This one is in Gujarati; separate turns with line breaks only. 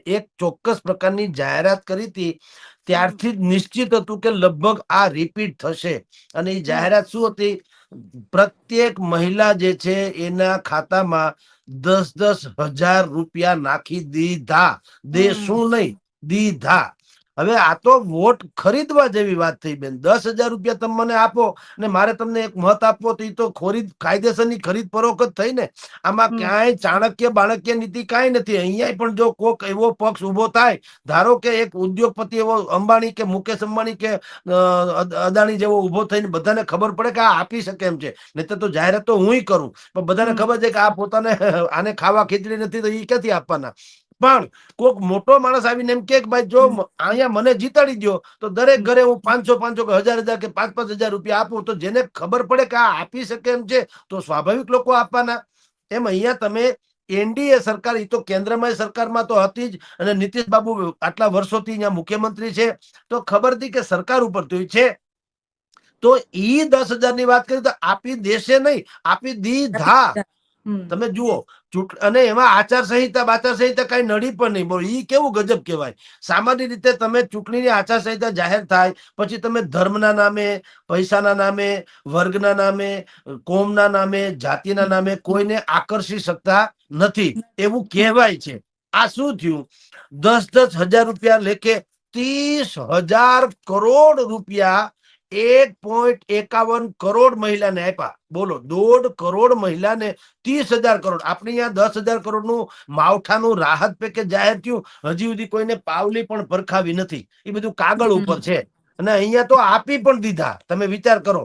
એક ચોક્કસ પ્રકારની જાહેરાત કરી હતી, ત્યારથી જ નિશ્ચિત હતું કે લગભગ આ રિપીટ થશે. અને એ જાહેરાત શું હતી? પ્રત્યેક મહિલા જે છે એના ખાતામાં 10,000 રૂપિયા નાખી દીધા. દેશું નહીં, દીધા. હવે આ તો વોટ ખરીદવા જેવી વાત થઈ બેન. 10,000 રૂપિયા તમે મને આપો ને મારે તમને એક મત આપવો, તો એ તો કાયદેસરની ખરીદ પરોખ જ થઈ ને. આમાં ક્યાંય ચાણક્ય બાણક્ય નીતિ કાંઈ નથી. અહીંયા પણ જો કોક એવો પક્ષ ઉભો થાય, ધારો કે એક ઉદ્યોગપતિ એવો અંબાણી કે મુકેશ અંબાણી કે અદાણી જેવો ઉભો થઈને બધાને ખબર પડે કે આ આપી શકે એમ છે, નહીં તો જાહેરાત તો હું કરું, પણ બધાને ખબર છે કે આ પોતાને આને ખાવા ખીચડી નથી, તો એ ક્યાંથી આપવાના. પણ કોઈક મોટો માણસ આવીને એમ કે ભાઈ જો અહીંયા મને જીતાડી દો, તો દરેક ઘરે હું 500 કે 1,000 કે 5,000 રૂપિયા આપું, તો જેને ખબર પડે કે આ આપી શકે એમ છે, તો સ્વાભાવિક લોકો આપવાના. એમ અહીંયા તમે એનડીએ સરકાર, એ તો કેન્દ્રમાં સરકારમાં તો હતી જ, અને નીતિશ બાબુ આટલા વર્ષોથી અહીંયા મુખ્યમંત્રી છે, તો ખબર હતી કે સરકાર ઉપર તો છે. તો ઈ 10,000 ની વાત કરી તો આપી દેશે નહીં, આપી દીધા. તમે જુઓ, અને એમાં આચાર સંહિતા કઈ નડી પણ નહીં. બોલો, ઈ કેવું ગજબ કહેવાય. સામાન્ય રીતે તમે ચૂંટણીની આચારસંહિતા જાહેર થાય પછી તમે ધર્મના નામે, પૈસાના નામે, વર્ગના નામે, કોમના નામે, જાતિના નામે કોઈને આકર્ષી શકતા નથી, એવું કહેવાય છે. આ શું થયું? 10,000 રૂપિયા લેખે 30,000 કરોડ રૂપિયા 1.51 કરોડ મહિલાને આપ્યા. બોલો, 1.5 કરોડ મહિલાને 30,000 કરોડ. આપણે અહીંયા 10,000 કરોડનું માવઠાનું રાહત પેકેજ જાહેર થયું, હજી સુધી કોઈને પાવલી પણ પરખાવી નથી. એ બધું કાગળ ઉપર છે, અને અહીંયા તો આપી પણ દીધા. તમે વિચાર કરો,